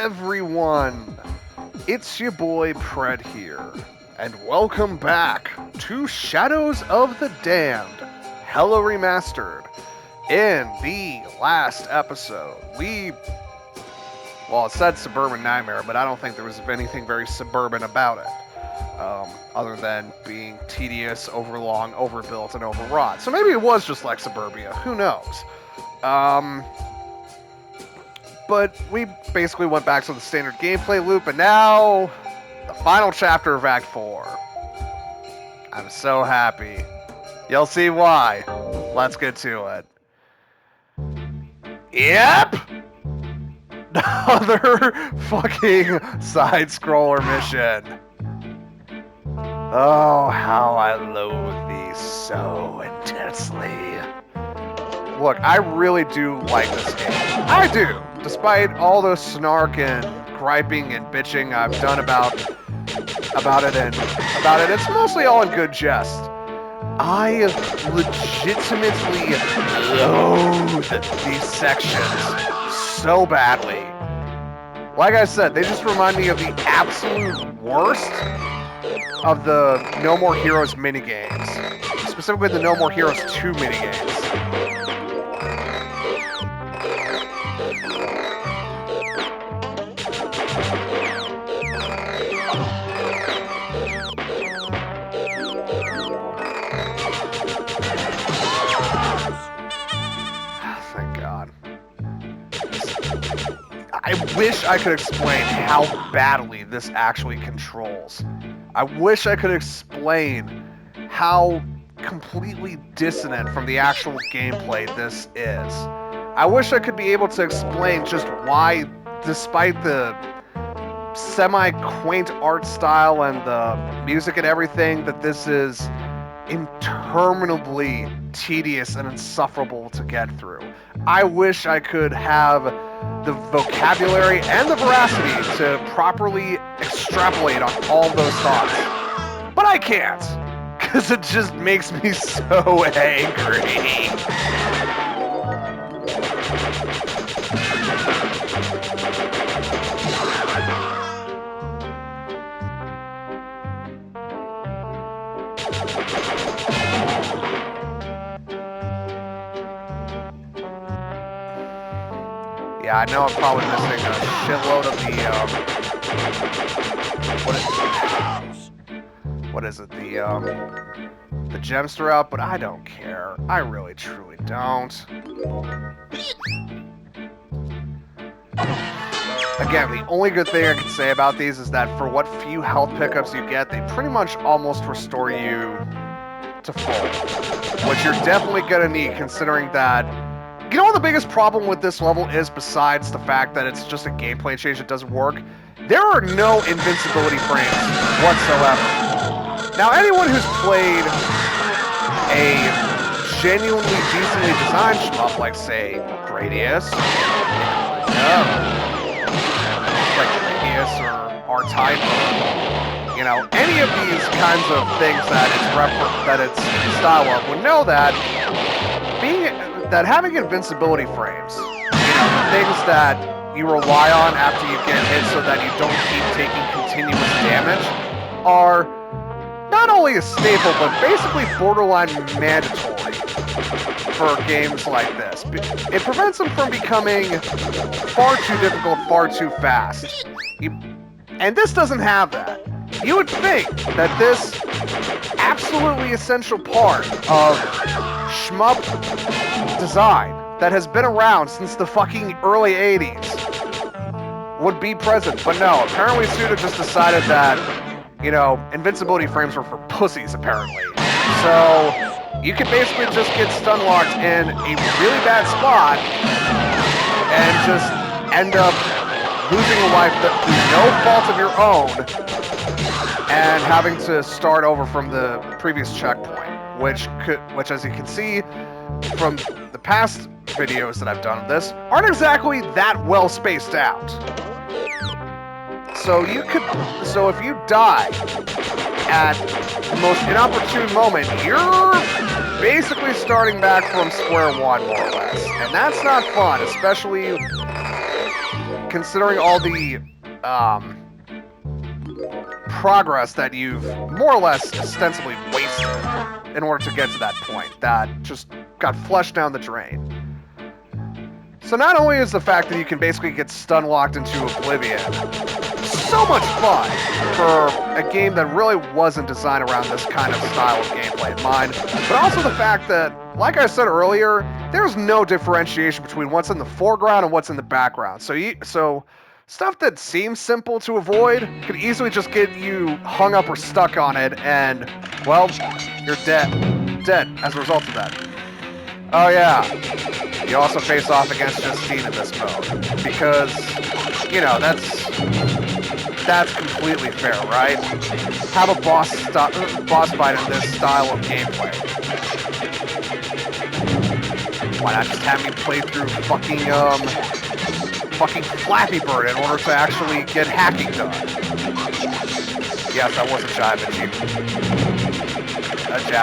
everyone? It's your boy Pred here, and welcome back to Shadows of the Damned, Hella Remastered. In the last episode, it said Suburban Nightmare, but I don't think there was anything very suburban about it. Other than being tedious, overlong, overbuilt, and overwrought. So maybe it was just like Suburbia, who knows? But we basically went back to the standard gameplay loop, and now the final chapter of Act 4. I'm so happy. You'll see why. Let's get to it. Yep! Another fucking side-scroller mission. Oh, how I loathe these so intensely. Look, I really do like this game. I do! Despite all the snark and griping and bitching I've done about it, it's mostly all in good jest. I legitimately loathe these sections so badly. Like I said, they just remind me of the absolute worst of the No More Heroes minigames. Specifically the No More Heroes 2 minigames. Thank God. I wish I could explain how badly this actually controls. I wish I could explain how completely dissonant from the actual gameplay this is. I wish I could be able to explain just why, despite the semi-quaint art style and the music and everything, that this is interminably tedious and insufferable to get through. I wish I could have the vocabulary and the veracity to properly extrapolate on all those thoughts. But I can't, because it just makes me so angry. Yeah, I know I'm probably missing a shitload of what is it? The gems throughout, but I don't care. I really, truly don't. Again, the only good thing I can say about these is that for what few health pickups you get, they pretty much almost restore you to full. Which you're definitely gonna need, considering that. You know what the biggest problem with this level is, besides the fact that it's just a gameplay change that doesn't work? There are no invincibility frames whatsoever. Now, anyone who's played a genuinely decently designed shmup, like, say, Gradius, or R-Type, you know, any of these kinds of things that it's style of would know that having invincibility frames, you know, things that you rely on after you get hit so that you don't keep taking continuous damage, are not only a staple, but basically borderline mandatory for games like this. It prevents them from becoming far too difficult, far too fast. And this doesn't have that. You would think that this absolutely essential part of shmup design that has been around since the fucking early 80s would be present, but no, apparently Suda just decided that, you know, invincibility frames were for pussies, apparently. So, you can basically just get stun locked in a really bad spot and just end up losing a life through no fault of your own and having to start over from the previous checkpoint, which as you can see from the past videos that I've done of this, aren't exactly that well spaced out. So if you die at the most inopportune moment, you're basically starting back from square one, more or less. And that's not fun, especially considering all the progress that you've more or less ostensibly wasted in order to get to that point that just got flushed down the drain. So not only is the fact that you can basically get stun locked into oblivion so much fun for a game that really wasn't designed around this kind of style of gameplay in mind, but also the fact that, like I said earlier, there's no differentiation between what's in the foreground and what's in the background. So stuff that seems simple to avoid could easily just get you hung up or stuck on it, and, well, you're dead. Dead as a result of that. Oh yeah, you also face off against Justine in this mode, because, you know, that's completely fair, right? Have a boss fight in this style of gameplay. Why not just have me play through fucking Flappy Bird in order to actually get hacking done? Yes, I was a jab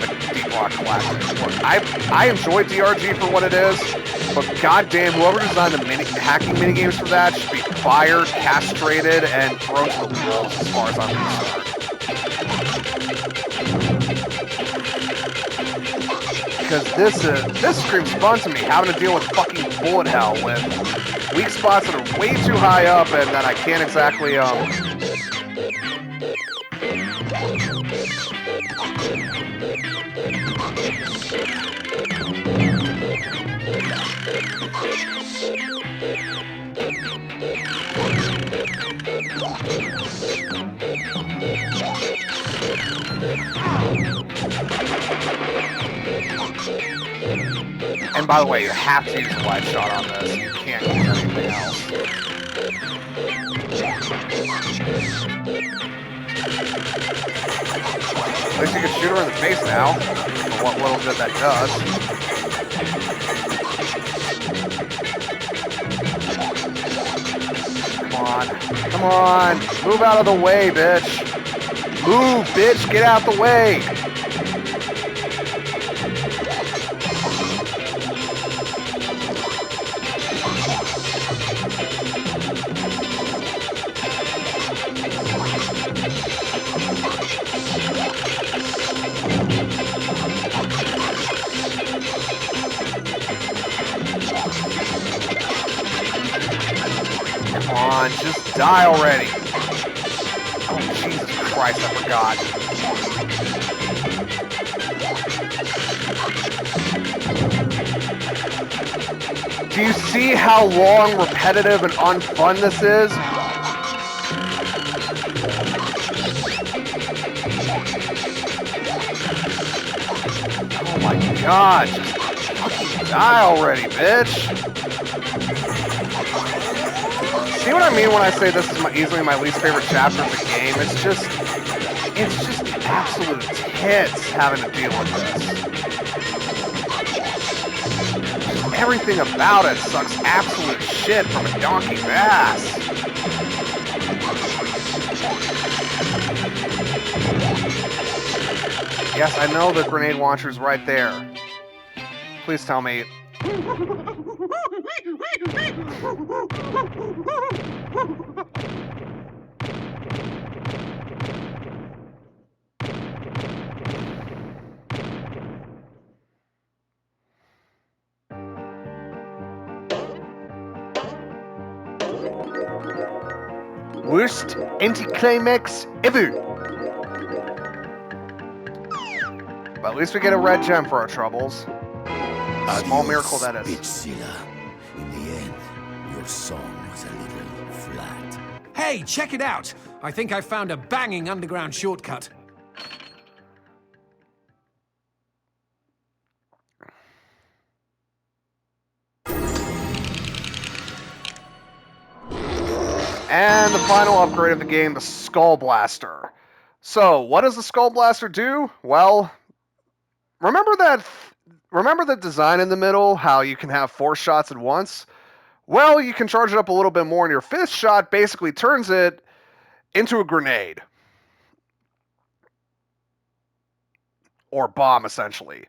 at Deep Rock Classic. Look, I enjoy DRG for what it is, but goddamn, whoever designed the hacking minigames for that should be fired, castrated, and thrown to the wolves as far as I'm concerned. Because this screams fun to me, having to deal with fucking bullet hell with weak spots that are way too high up and that I can't exactly And by the way, you have to use a wide shot on this. You can't use anything else. At least you can shoot her in the face now, for what little good that does. Come on. Come on. Move out of the way, bitch. Move, bitch. Get out the way. Come on, just die already. Oh, Jesus Christ, I forgot. Do you see how long, repetitive, and unfun this is? Oh my god, just fucking die already, bitch. See what I mean when I say this is easily my least favorite chapter of the game? It's just absolute tits having to deal with this. Everything about it sucks absolute shit from a donkey's ass. Yes, I know the grenade launcher's right there. Please tell me. Worst anticlimax ever. But at least we get a red gem for our troubles. Small miracle that is. Bitchzilla. In the end, your song was a little flat. Hey, check it out! I think I found a banging underground shortcut. And the final upgrade of the game, the Skull Blaster. So, what does the Skull Blaster do? Well, remember the design in the middle, how you can have 4 shots at once? Well, you can charge it up a little bit more, and your 5th shot basically turns it into a grenade. Or bomb, essentially.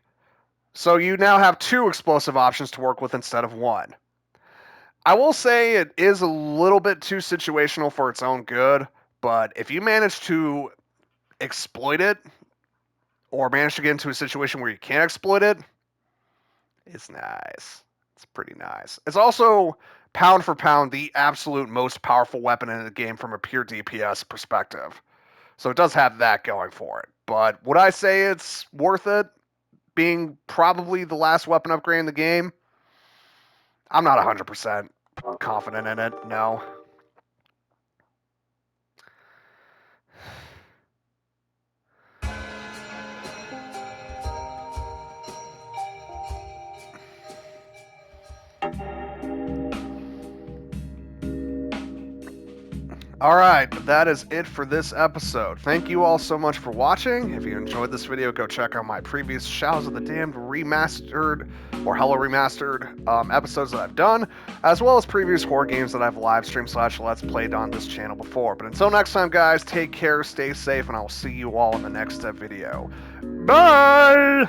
So you now have 2 explosive options to work with instead of 1. I will say it is a little bit too situational for its own good, but if you manage to exploit it or manage to get into a situation where you can't exploit it, it's nice. It's pretty nice. It's also pound for pound the absolute most powerful weapon in the game from a pure DPS perspective. So it does have that going for it. But would I say it's worth it being probably the last weapon upgrade in the game? I'm not 100% confident in it, no. Alright, but that is it for this episode. Thank you all so much for watching. If you enjoyed this video, go check out my previous Shadows of the Damned Remastered or Hello Remastered episodes that I've done, as well as previous horror games that I've live streamed / let's played on this channel before. But until next time, guys, take care, stay safe, and I will see you all in the next video. Bye!